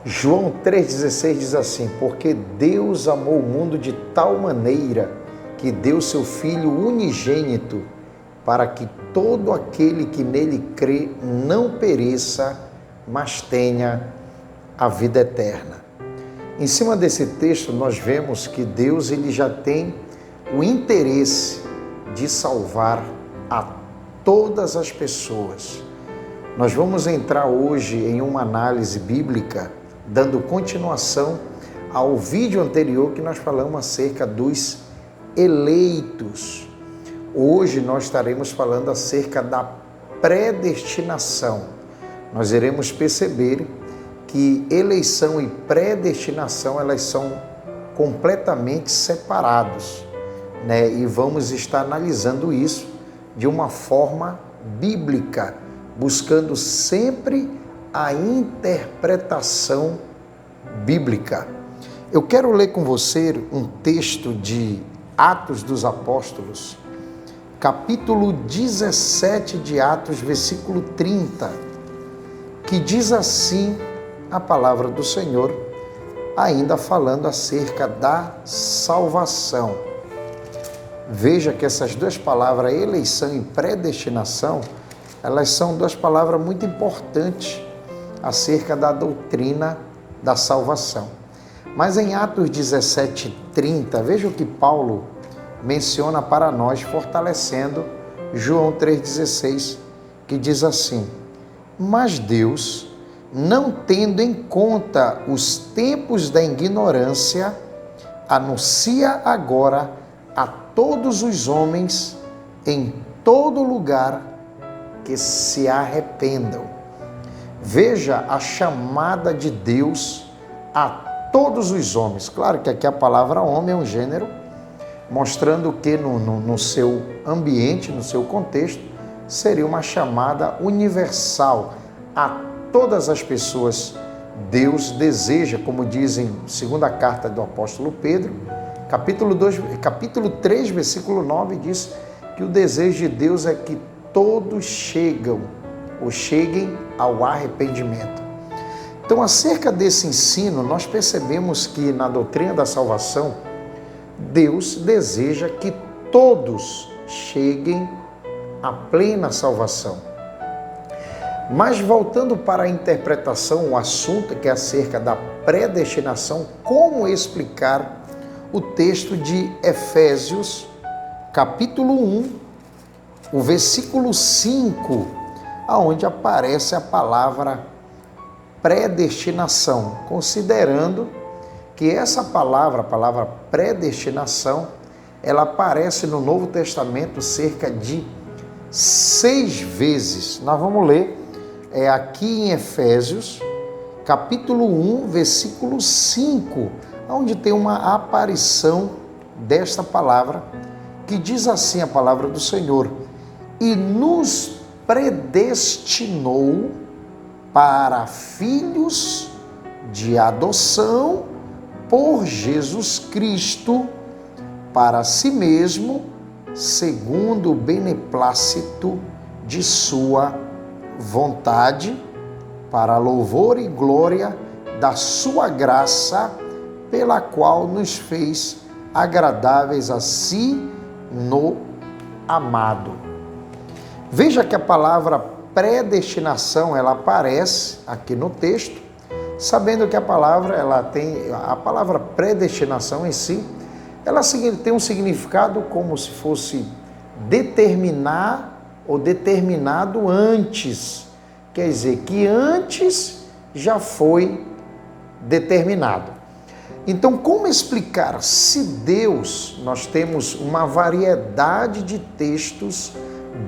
João 3,16 diz assim: porque Deus amou o mundo de tal maneira que deu seu Filho unigênito, para que todo aquele que nele crê não pereça, mas tenha a vida eterna. Em cima desse texto nós vemos que Deus ele já tem o interesse de salvar a todas as pessoas. Nós vamos entrar hoje em uma análise bíblica, dando continuação ao vídeo anterior que nós falamos acerca dos eleitos. Hoje nós estaremos falando acerca da predestinação. Nós iremos perceber que eleição e predestinação elas são completamente separados, né? E vamos estar analisando isso de uma forma bíblica, buscando sempre a interpretação bíblica. Eu quero ler com você um texto de Atos dos Apóstolos, capítulo 17 de Atos, versículo 30, que diz assim a palavra do Senhor, ainda falando acerca da salvação. Veja que essas duas palavras, eleição e predestinação, elas são duas palavras muito importantes acerca da doutrina da salvação. Mas em Atos 17:30, veja o que Paulo menciona para nós, fortalecendo João 3,16, que diz assim: mas Deus, não tendo em conta os tempos da ignorância, anuncia agora a todos os homens em todo lugar que se arrependam. Veja a chamada de Deus a todos os homens. Claro que aqui a palavra homem é um gênero, mostrando que no seu ambiente, no seu contexto, seria uma chamada universal a todas as pessoas. Deus deseja, como diz em segunda carta do apóstolo Pedro, capítulo 3, versículo 9, diz que o desejo de Deus é que todos cheguem ao arrependimento. Então, acerca desse ensino, nós percebemos que na doutrina da salvação, Deus deseja que todos cheguem à plena salvação. Mas voltando para a interpretação, o assunto que é acerca da predestinação, como explicar o texto de Efésios, capítulo 1, o versículo 5, aonde aparece a palavra predestinação, considerando que essa palavra, a palavra predestinação, ela aparece no Novo Testamento cerca de 6 vezes. Nós vamos ler aqui em Efésios, capítulo 1, versículo 5, onde tem uma aparição desta palavra, que diz assim a palavra do Senhor: e nos predestinou para filhos de adoção por Jesus Cristo, para si mesmo, segundo o beneplácito de sua vontade, para louvor e glória da sua graça, pela qual nos fez agradáveis a si no amado. Veja que a palavra predestinação, ela aparece aqui no texto, sabendo que a palavra predestinação em si, ela tem um significado como se fosse determinar ou determinado antes. Quer dizer, que antes já foi determinado. Então, como explicar se Deus, nós temos uma variedade de textos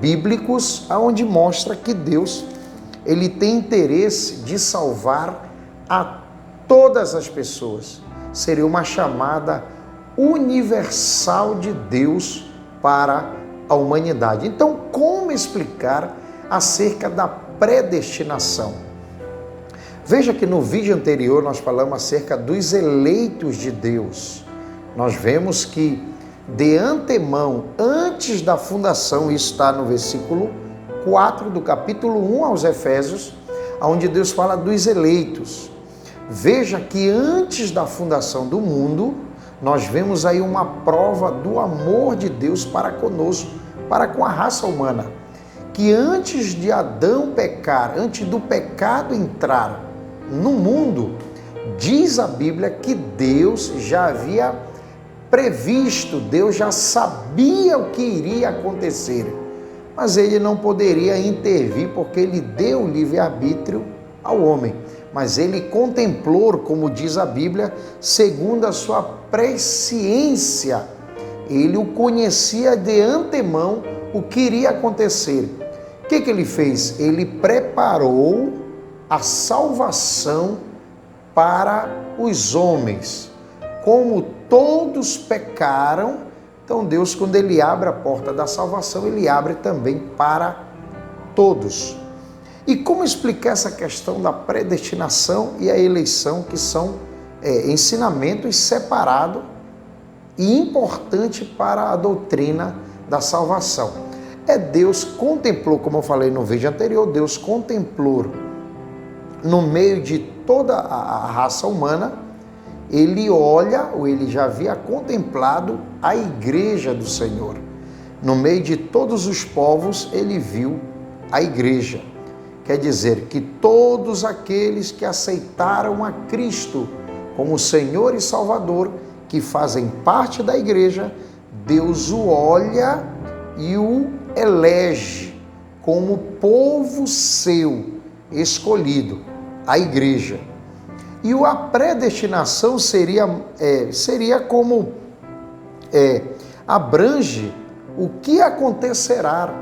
bíblicos onde mostra que Deus, ele tem interesse de salvar a todas as pessoas. Seria uma chamada universal de Deus para a humanidade. Então, como explicar acerca da predestinação? Veja que no vídeo anterior nós falamos acerca dos eleitos de Deus. Nós vemos que de antemão, antes da fundação, isso está no versículo 4 do capítulo 1 aos Efésios, onde Deus fala dos eleitos. Veja que antes da fundação do mundo, nós vemos aí uma prova do amor de Deus para conosco, para com a raça humana. Que antes de Adão pecar, antes do pecado entrar no mundo, diz a Bíblia que Deus já havia previsto, Deus já sabia o que iria acontecer. Mas ele não poderia intervir porque ele deu livre-arbítrio ao homem. Mas ele contemplou, como diz a Bíblia, segundo a sua presciência. Ele o conhecia de antemão o que iria acontecer. O que ele fez? Ele preparou a salvação para os homens. Como todos pecaram, então Deus, quando ele abre a porta da salvação, ele abre também para todos. E como explicar essa questão da predestinação e a eleição, que são ensinamentos separados e importantes para a doutrina da salvação? Deus contemplou, como eu falei no vídeo anterior, Deus contemplou no meio de toda a raça humana, ele olha, ou ele já havia contemplado a igreja do Senhor. No meio de todos os povos, ele viu a igreja. Quer dizer que todos aqueles que aceitaram a Cristo como Senhor e Salvador, que fazem parte da igreja, Deus o olha e o elege como povo seu, escolhido, a igreja. E a predestinação seria como abrange o que acontecerá,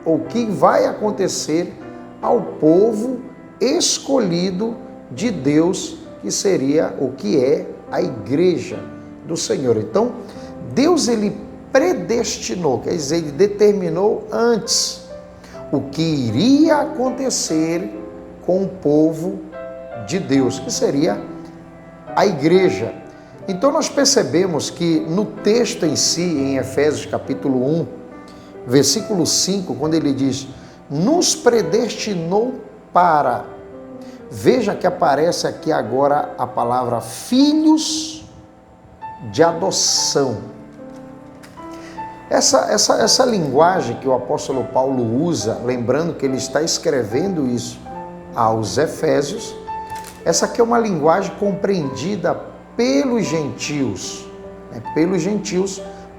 ou o que vai acontecer ao povo escolhido de Deus, que seria o que é a igreja do Senhor. Então, Deus ele predestinou, quer dizer, ele determinou antes o que iria acontecer com o povo de Deus, que seria a igreja. Então nós percebemos que no texto em si, em Efésios capítulo 1, versículo 5, quando ele diz, nos predestinou para, veja que aparece aqui agora a palavra filhos de adoção. Essa linguagem que o apóstolo Paulo usa, lembrando que ele está escrevendo isso aos Efésios, essa aqui é uma linguagem compreendida pelos gentios,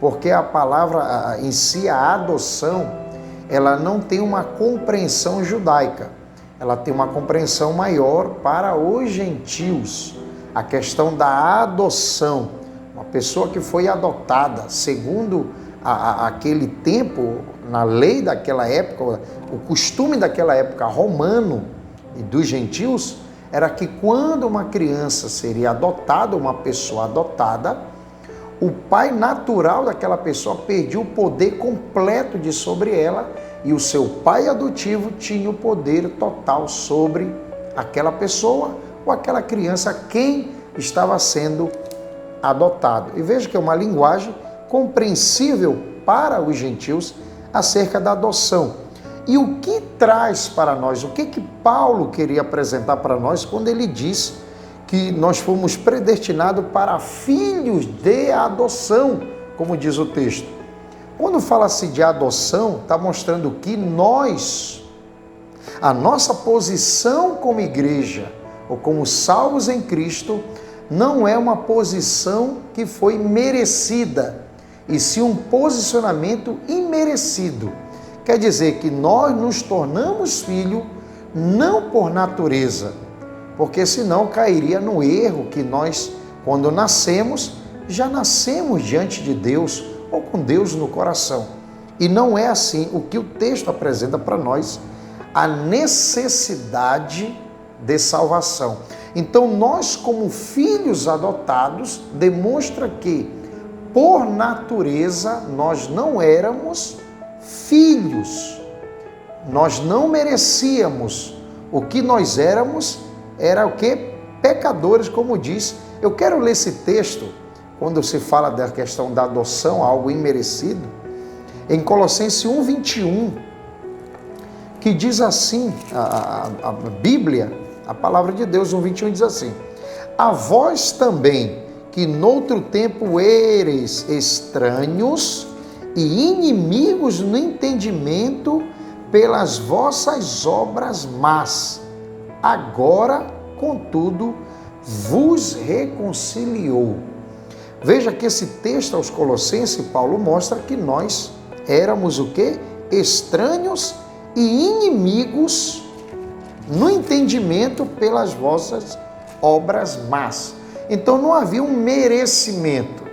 porque a palavra em si, a adoção, ela não tem uma compreensão judaica, ela tem uma compreensão maior para os gentios. A questão da adoção, uma pessoa que foi adotada, segundo aquele tempo, na lei daquela época, o costume daquela época romano e dos gentios, era que quando uma criança seria adotada, uma pessoa adotada, o pai natural daquela pessoa perdia o poder completo de sobre ela e o seu pai adotivo tinha o poder total sobre aquela pessoa ou aquela criança quem estava sendo adotado. E veja que é uma linguagem compreensível para os gentios acerca da adoção. E o que traz para nós, o que Paulo queria apresentar para nós quando ele diz que nós fomos predestinados para filhos de adoção, como diz o texto. Quando fala-se de adoção, está mostrando que a nossa posição como igreja, ou como salvos em Cristo, não é uma posição que foi merecida, e sim um posicionamento imerecido. Quer dizer que nós nos tornamos filhos não por natureza, porque senão cairia no erro que nós, quando nascemos, já nascemos diante de Deus ou com Deus no coração. E não é assim. O que o texto apresenta para nós, a necessidade de salvação. Então nós, como filhos adotados, demonstra que, por natureza, nós não éramos filhos. Nós não merecíamos. O que nós éramos era o que? Pecadores, como diz. Eu quero ler esse texto, quando se fala da questão da adoção, algo imerecido, em Colossenses 1:21, que diz assim, a Bíblia, a palavra de Deus, 1:21 diz assim, A vós também, que noutro tempo eres estranhos e inimigos no entendimento pelas vossas obras más, agora, contudo, vos reconciliou. Veja que esse texto aos Colossenses, Paulo mostra que nós éramos o quê? Estranhos e inimigos no entendimento pelas vossas obras más. Então não havia um merecimento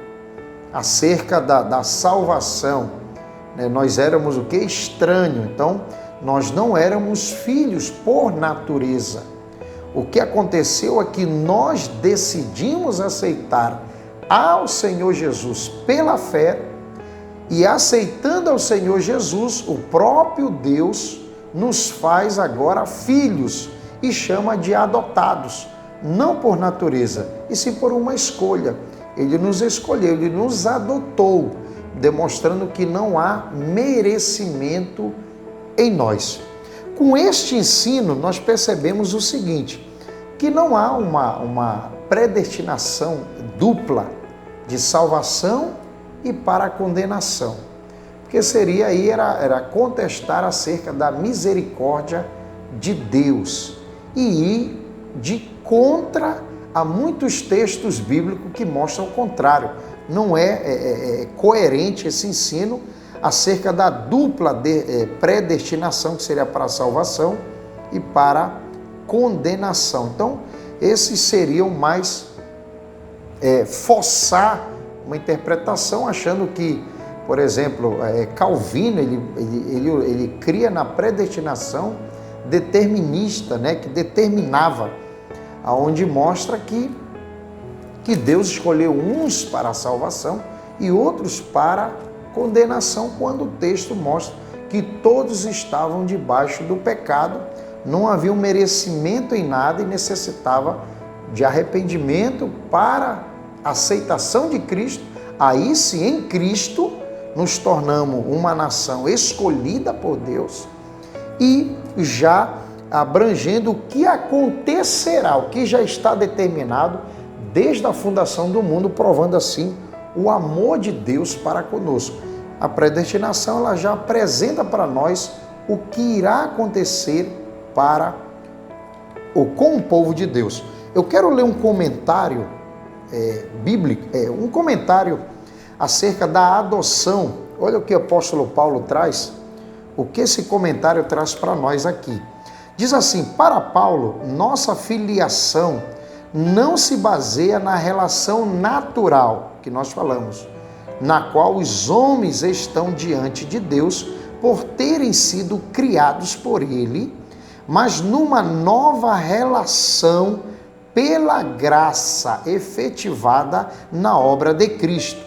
acerca da salvação. Nós éramos o quê? Estranho. Então nós não éramos filhos por natureza. O que aconteceu é que nós decidimos aceitar ao Senhor Jesus pela fé, e aceitando ao Senhor Jesus, o próprio Deus nos faz agora filhos e chama de adotados, não por natureza, e sim por uma escolha. Ele nos escolheu, ele nos adotou, demonstrando que não há merecimento em nós. Com este ensino, nós percebemos o seguinte, que não há uma predestinação dupla de salvação e para a condenação. Porque seria aí, era contestar acerca da misericórdia de Deus e ir de contra a muitos textos bíblicos que mostram o contrário. Não é coerente esse ensino acerca da dupla predestinação, que seria para a salvação e para a condenação. Então, esses seriam mais forçar uma interpretação, achando que, por exemplo, Calvino, ele cria na predestinação determinista, que determinava, aonde mostra que Deus escolheu uns para a salvação e outros para a condenação, quando o texto mostra que todos estavam debaixo do pecado, não havia um merecimento em nada e necessitava de arrependimento para aceitação de Cristo. Aí sim, em Cristo, nos tornamos uma nação escolhida por Deus e já abrangendo o que acontecerá, o que já está determinado desde a fundação do mundo, provando assim o amor de Deus para conosco. A predestinação, ela já apresenta para nós o que irá acontecer com o povo de Deus. Eu quero ler um comentário bíblico, um comentário acerca da adoção. Olha o que o apóstolo Paulo traz, o que esse comentário traz para nós aqui. Diz assim: para Paulo, nossa filiação não se baseia na relação natural que nós falamos, na qual os homens estão diante de Deus por terem sido criados por Ele, mas numa nova relação pela graça efetivada na obra de Cristo.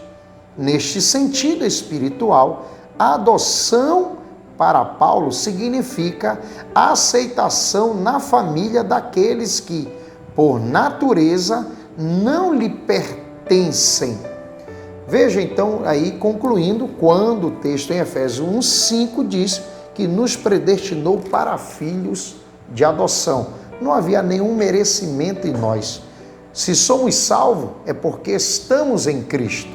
Neste sentido espiritual, a adoção para Paulo significa a aceitação na família daqueles que, por natureza, não lhe pertencem. Veja então aí, concluindo, quando o texto em Efésios 1:5 diz que nos predestinou para filhos de adoção. Não havia nenhum merecimento em nós. Se somos salvos, é porque estamos em Cristo.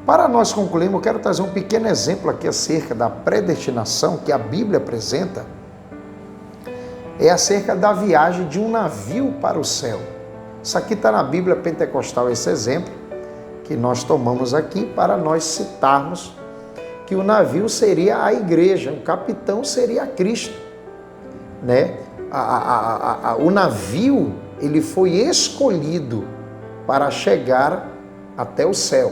Para nós concluirmos, eu quero trazer um pequeno exemplo aqui acerca da predestinação que a Bíblia apresenta. É acerca da viagem de um navio para o céu. Isso aqui está na Bíblia Pentecostal, esse exemplo que nós tomamos aqui para nós citarmos que o navio seria a igreja, o capitão seria Cristo, O navio, ele foi escolhido para chegar até o céu.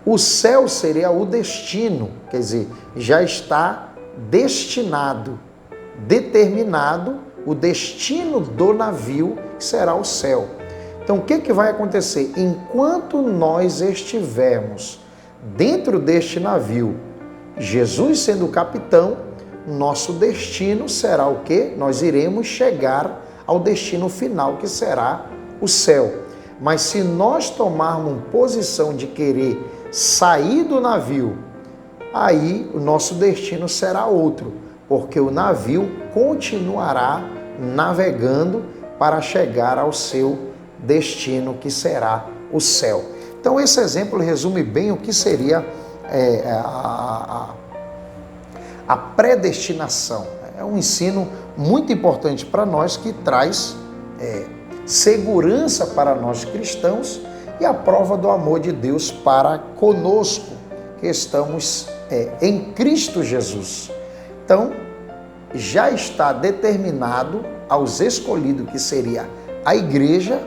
O céu seria o destino, quer dizer, já está destinado, determinado o destino do navio, que será o céu. Então, o que vai acontecer? Enquanto nós estivermos dentro deste navio, Jesus sendo o capitão, nosso destino será o quê? Nós iremos chegar ao destino final, que será o céu. Mas se nós tomarmos posição de querer sair do navio, aí o nosso destino será outro, porque o navio continuará navegando para chegar ao seu destino, que será o céu. Então esse exemplo resume bem o que seria a predestinação. É um ensino muito importante para nós, que traz segurança para nós cristãos e a prova do amor de Deus para conosco, que estamos em Cristo Jesus. Então, já está determinado aos escolhidos, que seria a igreja,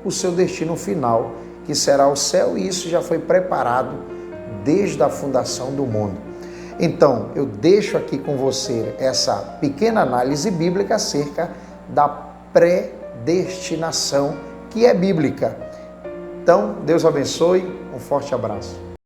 o seu destino final, que será o céu, e isso já foi preparado desde a fundação do mundo. Então, eu deixo aqui com você essa pequena análise bíblica acerca da predestinação, que é bíblica. Então, Deus abençoe, um forte abraço.